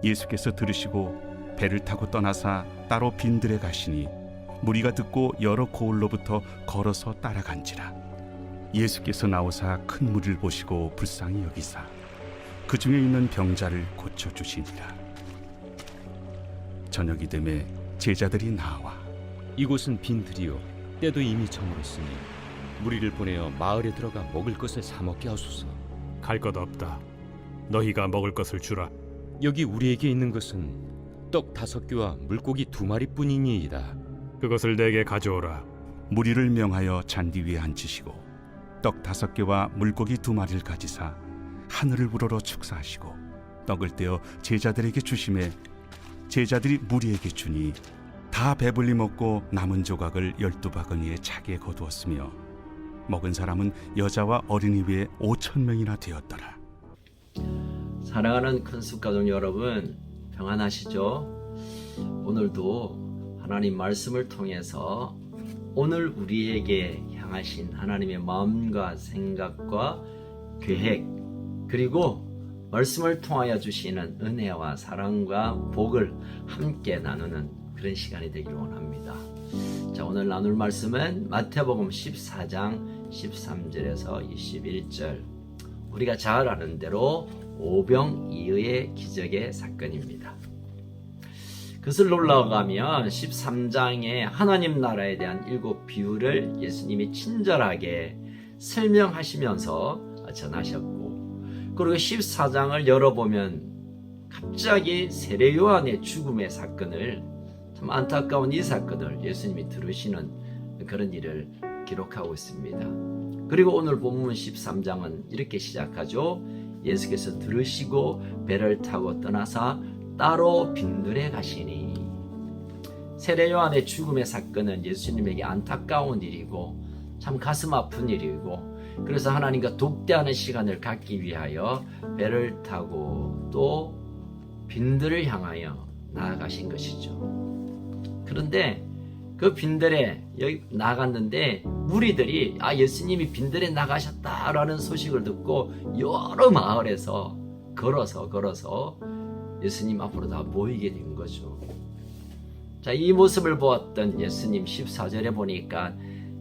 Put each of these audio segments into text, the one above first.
예수께서 들으시고 배를 타고 떠나사 따로 빈들에 가시니 무리가 듣고 여러 고을로부터 걸어서 따라간지라. 예수께서 나오사 큰 무리를 보시고 불쌍히 여기사 그 중에 있는 병자를 고쳐주시니라. 저녁이 되매 제자들이 나와 이곳은 빈들이요 때도 이미 저물었으니 무리를 보내어 마을에 들어가 먹을 것을 사 먹게 하소서. 갈 것 없다. 너희가 먹을 것을 주라. 여기 우리에게 있는 것은 떡 5개와 물고기 2마리뿐이니이다. 그것을 내게 가져오라. 무리를 명하여 잔디 위에 앉히시고 떡 5개와 물고기 2마리를 가지사 하늘을 우러러 축사하시고 떡을 떼어 제자들에게 주시매 제자들이 무리에게 주니 다 배불리 먹고 남은 조각을 12바구니에 차게 거두었으며 먹은 사람은 여자와 어린이 외에 5,000명이나 되었더라. 사랑하는 큰숲가족 여러분, 평안하시죠? 오늘도 하나님 말씀을 통해서 오늘 우리에게 향하신 하나님의 마음과 생각과 계획, 그리고 말씀을 통하여 주시는 은혜와 사랑과 복을 함께 나누는 그런 시간이 되기를 원합니다. 자, 오늘 나눌 말씀은 마태복음 14장 13절에서 21절. 우리가 잘 아는 대로 오병이어의 기적의 사건입니다. 그것을 올라가면 13장에 하나님 나라에 대한 7 비유를 예수님이 친절하게 설명하시면서 전하셨고, 그리고 14장을 열어보면 갑자기 세례 요한의 죽음의 사건을, 참 안타까운 이 사건을 예수님이 들으시는 그런 일을 기록하고 있습니다. 그리고 오늘 본문 13장은 이렇게 시작하죠. 예수께서 들으시고 배를 타고 떠나사 따로 빈들에 가시니. 세례 요한의 죽음의 사건은 예수님에게 안타까운 일이고 참 가슴 아픈 일이고, 그래서 하나님과 독대하는 시간을 갖기 위하여 배를 타고 또 빈들을 향하여 나아가신 것이죠. 그런데 그 빈들에 여기 나갔는데 무리들이 예수님이 빈들에 나가셨다라는 소식을 듣고 여러 마을에서 걸어서 예수님 앞으로 다 모이게 된 거죠. 자, 이 모습을 보았던 예수님 14절에 보니까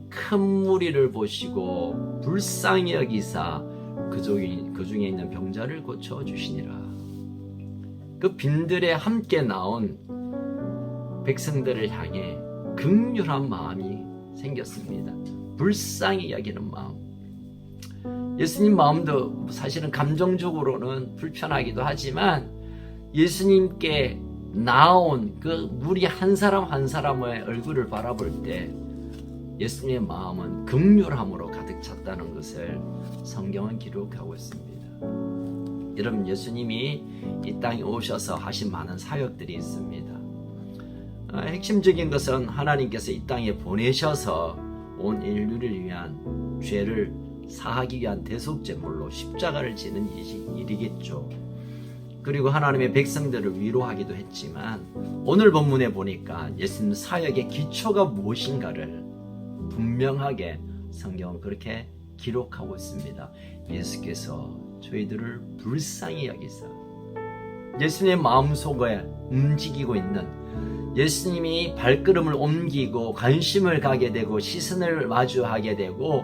큰 무리를 보시고 불쌍히 여기사 그 중에 있는 병자를 고쳐주시니라. 그 빈들에 함께 나온 백성들을 향해 긍휼한 마음이 생겼습니다. 불쌍히 여기는 마음. 예수님 마음도 사실은 감정적으로는 불편하기도 하지만 예수님께 나온 그 무리 한 사람 한 사람의 얼굴을 바라볼 때 예수님의 마음은 긍휼함으로 가득 찼다는 것을 성경은 기록하고 있습니다. 여러분, 예수님이 이 땅에 오셔서 하신 많은 사역들이 있습니다. 핵심적인 것은 하나님께서 이 땅에 보내셔서 온 인류를 위한 죄를 사하기 위한 대속제물로 십자가를 지는 일이겠죠. 그리고 하나님의 백성들을 위로하기도 했지만 오늘 본문에 보니까 예수님 사역의 기초가 무엇인가를 분명하게 성경은 그렇게 기록하고 있습니다. 예수께서 저희들을 불쌍히 여기사 예수님의 마음속에 움직이고 있는, 예수님이 발걸음을 옮기고 관심을 가게 되고 시선을 마주하게 되고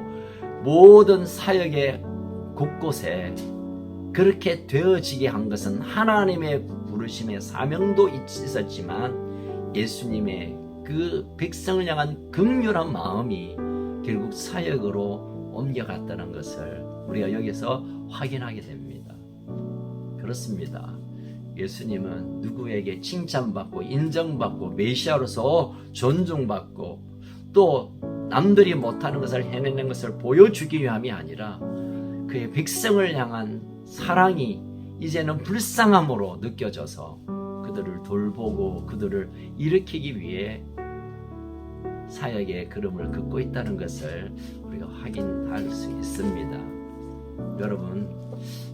모든 사역의 곳곳에 그렇게 되어지게 한 것은 하나님의 부르심의 사명도 있었지만 예수님의 그 백성을 향한 긍휼한 마음이 결국 사역으로 옮겨갔다는 것을 우리가 여기서 확인하게 됩니다. 그렇습니다. 예수님은 누구에게 칭찬받고 인정받고 메시아로서 존중받고 또 남들이 못하는 것을 해내는 것을 보여주기 위함이 아니라 그의 백성을 향한 사랑이 이제는 불쌍함으로 느껴져서 그들을 돌보고 그들을 일으키기 위해 사역의 걸음을 긋고 있다는 것을 우리가 확인할 수 있습니다. 여러분,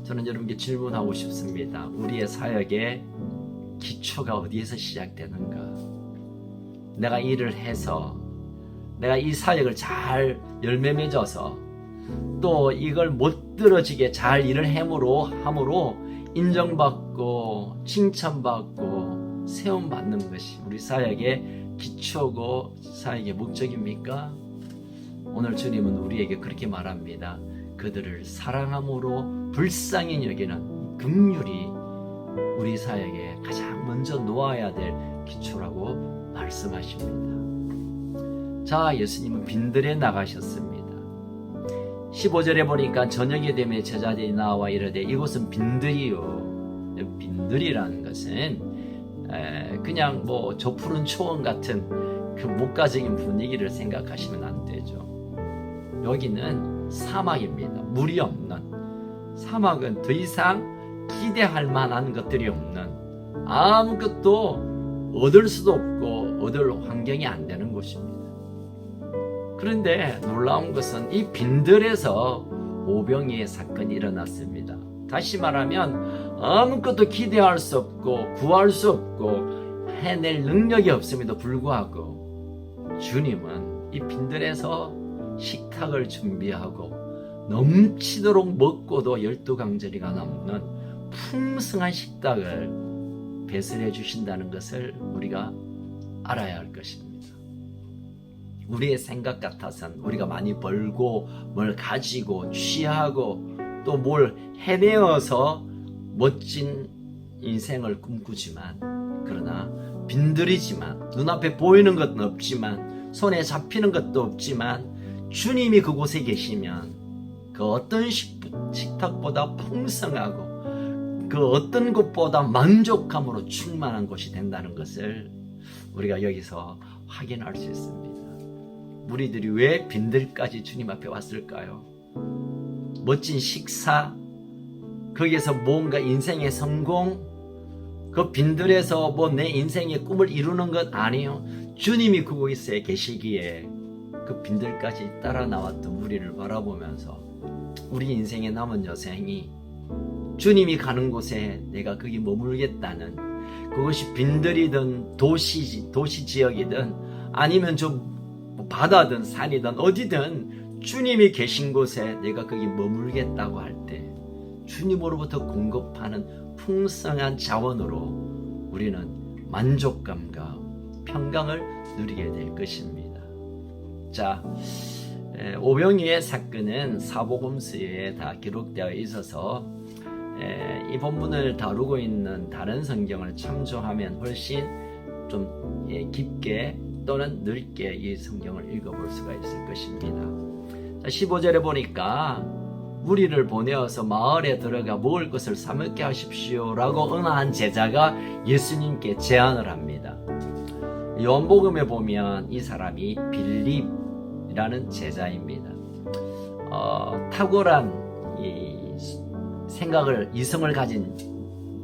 저는 여러분께 질문하고 싶습니다. 우리의 사역의 기초가 어디에서 시작되는가? 내가 일을 해서 내가 이 사역을 잘 열매 맺어서 또 이걸 못 들어지게 잘 일을 함으로 인정받고 칭찬받고 세움받는 것이 우리 사역의 기초고 사역의 목적입니까? 오늘 주님은 우리에게 그렇게 말합니다. 그들을 사랑함으로 불쌍히 여기는 긍휼이 우리 사역에 가장 먼저 놓아야 될 기초라고 말씀하십니다. 자, 예수님은 빈들에 나가셨습니다. 15절에 보니까 저녁이 되면 제자들이 나와 이르되 이곳은 빈들이요. 빈들이라는 것은 그냥 뭐 저 푸른 초원 같은 그 목가적인 분위기를 생각하시면 안 되죠. 여기는 사막입니다. 물이 없는 사막은 더 이상 기대할 만한 것들이 없는 아무것도 얻을 수도 없고 얻을 환경이 안 되는 곳입니다. 그런데 놀라운 것은 이 빈들에서 오병이의 사건이 일어났습니다. 다시 말하면 아무것도 기대할 수 없고 구할 수 없고 해낼 능력이 없음에도 불구하고 주님은 이 빈들에서 식탁을 준비하고 넘치도록 먹고도 12강절이가 넘는 풍성한 식탁을 배설해 주신다는 것을 우리가 알아야 할 것입니다. 우리의 생각 같아서는 우리가 많이 벌고 뭘 가지고 취하고 또 뭘 해내어서 멋진 인생을 꿈꾸지만 그러나 빈들이지만 눈앞에 보이는 것은 없지만 손에 잡히는 것도 없지만 주님이 그곳에 계시면 그 어떤 식탁보다 풍성하고 그 어떤 것보다 만족감으로 충만한 곳이 된다는 것을 우리가 여기서 확인할 수 있습니다. 우리들이 왜 빈들까지 주님 앞에 왔을까요? 멋진 식사, 거기에서 뭔가 인생의 성공, 그 빈들에서 뭐 내 인생의 꿈을 이루는 것 아니요. 주님이 그곳에 계시기에 그 빈들까지 따라 나왔던 우리를 바라보면서 우리 인생의 남은 여생이 주님이 가는 곳에 내가 거기 머물겠다는 그것이 빈들이든 도시 지역이든 아니면 저 바다든 산이든 어디든 주님이 계신 곳에 내가 거기 머물겠다고 할 때 주님으로부터 공급하는 풍성한 자원으로 우리는 만족감과 평강을 누리게 될 것입니다. 자, 오병이의 사건은 사복음서에 다 기록되어 있어서 이 본문을 다루고 있는 다른 성경을 참조하면 훨씬 좀 깊게 또는 넓게 이 성경을 읽어볼 수가 있을 것입니다. 15절에 보니까 무리를 보내어서 마을에 들어가 먹을 것을 사 먹게 하십시오 라고 응한 제자가 예수님께 제안을 합니다. 요한복음에 보면 이 사람이 빌립이라는 제자입니다. 탁월한 이 생각을 이성을 가진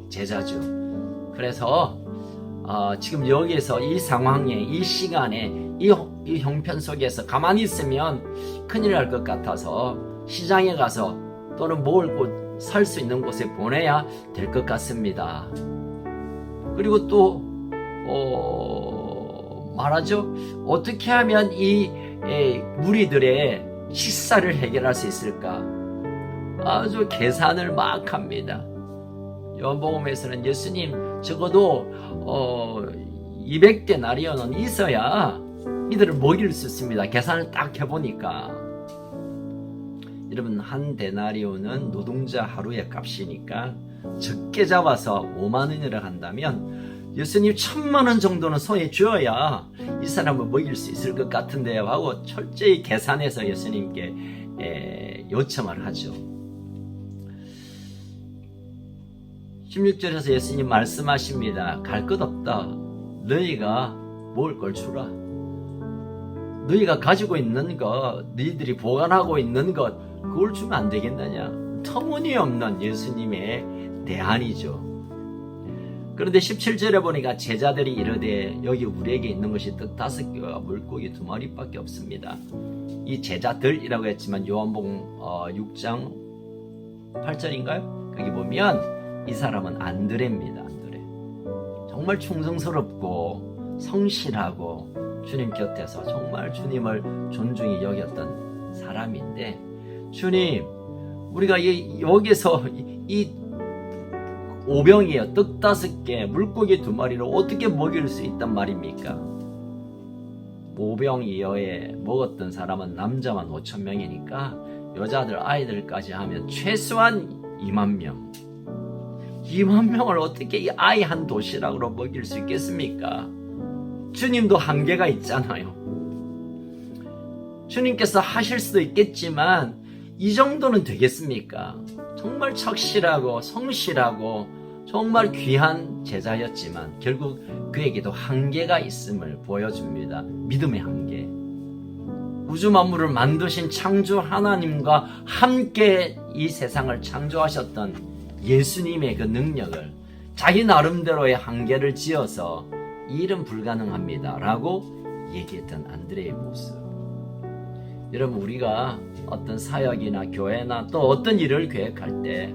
제자죠. 그래서 지금 여기에서 이 상황에 이 시간에 이 형편 속에서 가만히 있으면 큰일 날 것 같아서 시장에 가서 또는 먹을 곳 살 수 있는 곳에 보내야 될 것 같습니다. 그리고 또 말하죠. 어떻게 하면 이 무리들의 식사를 해결할 수 있을까? 아주 계산을 막 합니다. 요한복음에서는 예수님 적어도 200데나리온은 있어야 이들을 먹일 수 있습니다. 계산을 딱 해보니까 여러분 한 데나리온은 노동자 하루의 값이니까 적게 잡아서 5만 원이라 한다면 예수님 1,000만 원 정도는 손에 쥐어야 이 사람을 먹일 수 있을 것 같은데요 하고 철저히 계산해서 예수님께 요청을 하죠. 16절에서 예수님 말씀하십니다. 갈 것 없다. 너희가 먹을 걸 주라. 너희가 가지고 있는 것, 너희들이 보관하고 있는 것, 그걸 주면 안 되겠느냐. 터무니없는 예수님의 대안이죠. 그런데 17절에 보니까 제자들이 이르되 여기 우리에게 있는 것이 떡 5개와 물고기 2마리밖에 없습니다. 이 제자들이라고 했지만 요한복음 6장 8절인가요? 거기 보면 이 사람은 안드레입니다. 안드레. 정말 충성스럽고 성실하고 주님 곁에서 정말 주님을 존중히 여겼던 사람인데 주님 우리가 여기서 이 오병이어 떡 5개, 물고기 2마리를 어떻게 먹일 수 있단 말입니까? 오병이어에 먹었던 사람은 남자만 5,000명이니까 여자들 아이들까지 하면 최소한 2만 명. 2만 명을 어떻게 이 아이 한 도시락으로 먹일 수 있겠습니까? 주님도 한계가 있잖아요. 주님께서 하실 수도 있겠지만 이 정도는 되겠습니까? 정말 착실하고 성실하고 정말 귀한 제자였지만 결국 그에게도 한계가 있음을 보여줍니다. 믿음의 한계. 우주 만물을 만드신 창조 하나님과 함께 이 세상을 창조하셨던 예수님의 그 능력을 자기 나름대로의 한계를 지어서 이 일은 불가능합니다 라고 얘기했던 안드레의 모습. 여러분, 우리가 어떤 사역이나 교회나 또 어떤 일을 계획할 때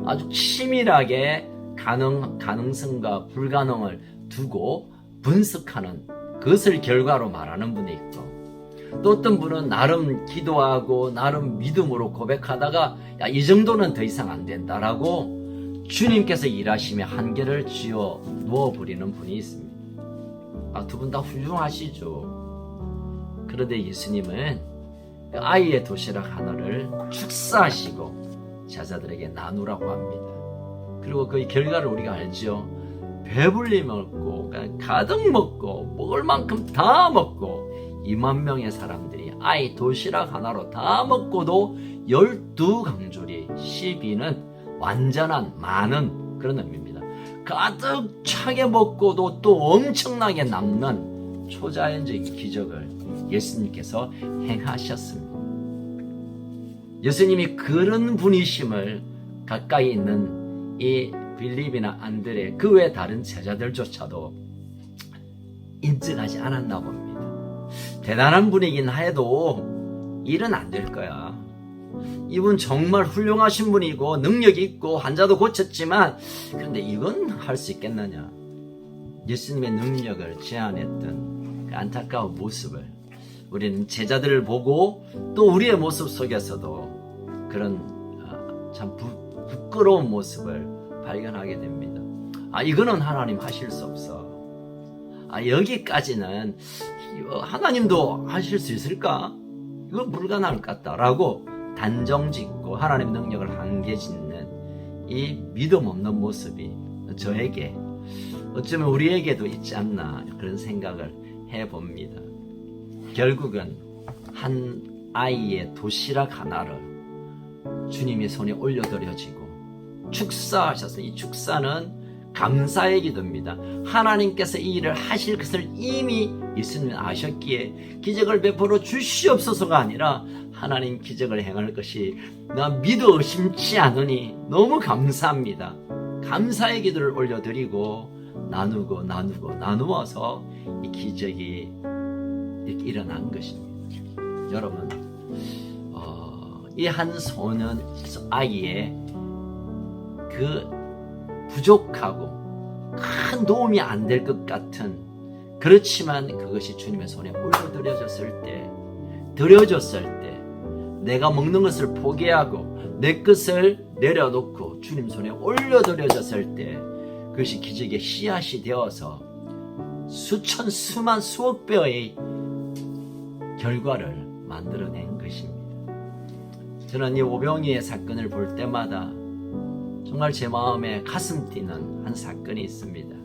아주 치밀하게 가능성과 불가능을 두고 분석하는, 그것을 결과로 말하는 분이 있고, 또 어떤 분은 나름 기도하고 나름 믿음으로 고백하다가 야, 이 정도는 더 이상 안 된다라고 주님께서 일하시며 한계를 지어 누워버리는 분이 있습니다. 두 분 다 훌륭하시죠. 그런데 예수님은 아이의 도시락 하나를 축사하시고 제자들에게 나누라고 합니다. 그리고 그 결과를 우리가 알죠. 배불리 먹고 가득 먹고 먹을 만큼 다 먹고 2만 명의 사람들이 아이 도시락 하나로 다 먹고도 12강줄이 12는 완전한 많은 그런 의미입니다. 가득 차게 먹고도 또 엄청나게 남는 초자연적인 기적을 예수님께서 행하셨습니다. 예수님이 그런 분이심을 가까이 있는 이 빌립이나 안드레, 그 외 다른 제자들조차도 인정하지 않았나 봅니다. 대단한 분이긴 해도 일은 안 될 거야. 이분 정말 훌륭하신 분이고 능력이 있고 환자도 고쳤지만 그런데 이건 할 수 있겠느냐. 예수님의 능력을 제안했던 그 안타까운 모습을 우리는 제자들을 보고 또 우리의 모습 속에서도 그런 참 부끄러운 모습을 발견하게 됩니다. 이거는 하나님 하실 수 없어. 여기까지는 하나님도 하실 수 있을까? 이건 불가능할 것 같다라고 단정짓고 하나님의 능력을 한계 짓는 이 믿음 없는 모습이 저에게 어쩌면 우리에게도 있지 않나 그런 생각을 해봅니다. 결국은 한 아이의 도시락 하나를 주님의 손에 올려드려지고 축사하셔서 이 축사는 감사의 기도입니다. 하나님께서 이 일을 하실 것을 이미 예수님은 아셨기에 기적을 베풀어 주시옵소서가 아니라 하나님 기적을 행할 것이 나 믿어 의심치 않으니 너무 감사합니다. 감사의 기도를 올려드리고 나누어서 이 기적이 이렇게 일어난 것입니다. 여러분, 이 한 소년 아이의 그 부족하고 큰 도움이 안 될 것 같은, 그렇지만 그것이 주님의 손에 올려드려졌을 때, 내가 먹는 것을 포기하고 내 것을 내려놓고 주님 손에 올려드려졌을 때 그것이 기적의 씨앗이 되어서 수천 수만 수억 배의 결과를 만들어낸 것입니다. 저는 이 오병이의 사건을 볼 때마다 정말 제 마음에 가슴 뛰는 한 사건이 있습니다.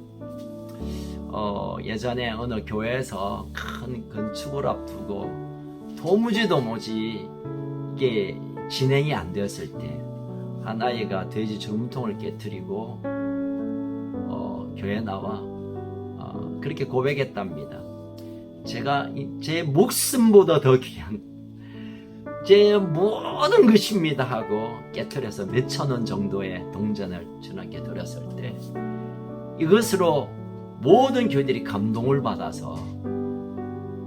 예전에 어느 교회에서 큰 건축을 앞두고 도무지 이게 진행이 안 되었을 때 한 아이가 돼지 저금통을 깨뜨리고 교회에 나와 그렇게 고백했답니다. 제가 제 목숨보다 더 귀한 제 모든 것입니다 하고 깨뜨려서 몇천 원 정도의 동전을 주님께 드렸을 때 이것으로 모든 교회들이 감동을 받아서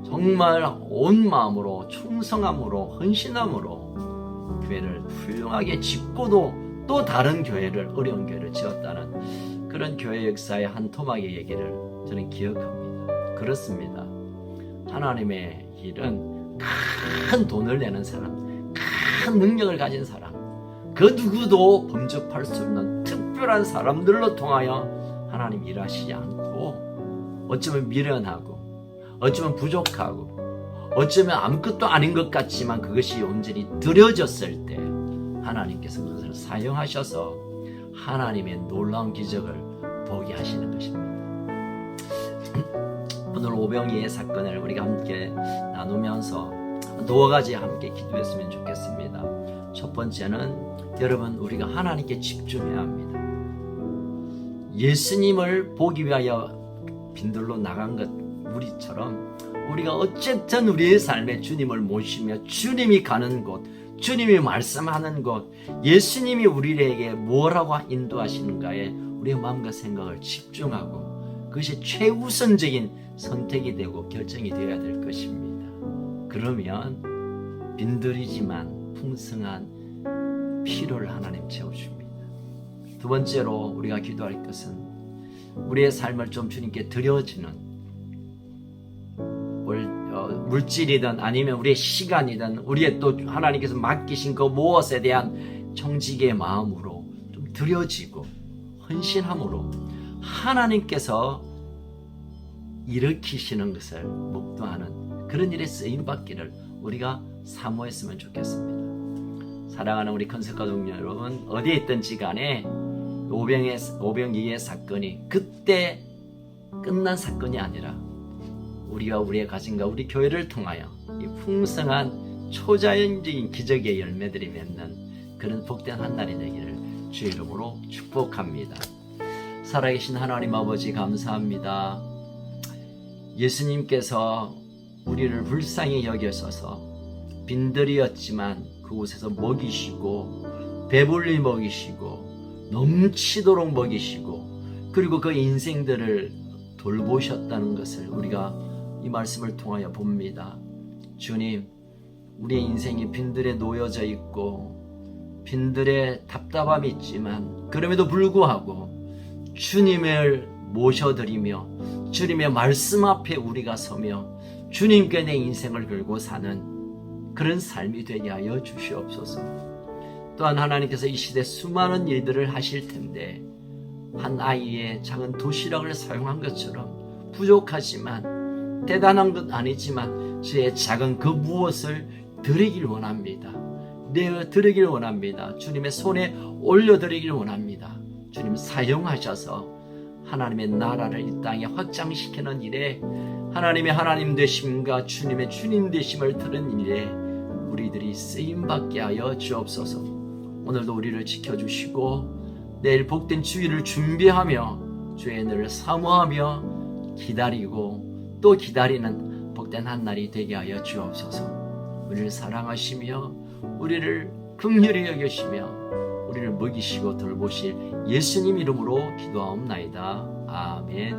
정말 온 마음으로 충성함으로 헌신함으로 교회를 훌륭하게 짓고도 또 다른 교회를, 어려운 교회를 지었다는 그런 교회 역사의 한 토막의 얘기를 저는 기억합니다. 그렇습니다. 하나님의 일은 큰 돈을 내는 사람, 큰 능력을 가진 사람, 그 누구도 범접할 수 없는 특별한 특별한 사람들로 통하여 하나님 일하시지 않고 어쩌면 미련하고 어쩌면 부족하고 어쩌면 아무것도 아닌 것 같지만 그것이 온전히 드려졌을 때 하나님께서 그것을 사용하셔서 하나님의 놀라운 기적을 보게 하시는 것입니다. 오늘 오병이의 사건을 우리가 함께 나누면서 두어 가지 함께 기도했으면 좋겠습니다. 첫 번째는 여러분, 우리가 하나님께 집중해야 합니다. 예수님을 보기 위하여 빈들로 나간 것 우리처럼 우리가 어쨌든 우리의 삶에 주님을 모시며 주님이 가는 곳, 주님이 말씀하는 곳, 예수님이 우리에게 뭐라고 인도하시는가에 우리의 마음과 생각을 집중하고 그것이 최우선적인 선택이 되고 결정이 되어야 될 것입니다. 그러면 빈들이지만 풍성한 필요를 하나님 채워줍니다. 두 번째로 우리가 기도할 것은 우리의 삶을 좀 주님께 드려지는 물질이든 아니면 우리의 시간이든 우리의 또 하나님께서 맡기신 그 무엇에 대한 청지기의 마음으로 좀 드려지고 헌신함으로 하나님께서 일으키시는 것을 목도하는 그런 일에 쓰임받기를 우리가 사모했으면 좋겠습니다. 사랑하는 우리 컨석가 동료 여러분, 어디에 있든지 간에 오병이의 사건이 그때 끝난 사건이 아니라 우리가 우리의 가정과 우리 교회를 통하여 이 풍성한 초자연적인 기적의 열매들이 맺는 그런 복된 한 날이 되기를 주의 이름으로 축복합니다. 살아계신 하나님 아버지 감사합니다. 예수님께서 우리를 불쌍히 여겨서서 빈들이었지만 그곳에서 먹이시고 배불리 먹이시고 넘치도록 먹이시고 그리고 그 인생들을 돌보셨다는 것을 우리가 이 말씀을 통하여 봅니다. 주님, 우리의 인생이 빈들에 놓여져 있고 빈들에 답답함이 있지만 그럼에도 불구하고 주님을 모셔드리며 주님의 말씀 앞에 우리가 서며 주님께 내 인생을 걸고 사는 그런 삶이 되게 하여 주시옵소서. 또한 하나님께서 이 시대 수많은 일들을 하실 텐데 한 아이의 작은 도시락을 사용한 것처럼 부족하지만 대단한 것 아니지만 저의 작은 그 무엇을 드리길 원합니다. 내어 드리길 원합니다. 주님의 손에 올려드리길 원합니다. 주님 사용하셔서 하나님의 나라를 이 땅에 확장시키는 일에 하나님의 하나님 되심과 주님의 주님 되심을 들은 일에 우리들이 쓰임받게 하여 주옵소서. 오늘도 우리를 지켜주시고 내일 복된 주일을 준비하며 주의 은혜를 사모하며 기다리고 또 기다리는 복된 한 날이 되게 하여 주옵소서. 우리를 사랑하시며 우리를 긍휼히 여기시며 우리를 먹이시고 돌보실 예수님 이름으로 기도하옵나이다. 아멘.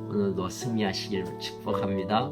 오늘도 승리하시길 축복합니다.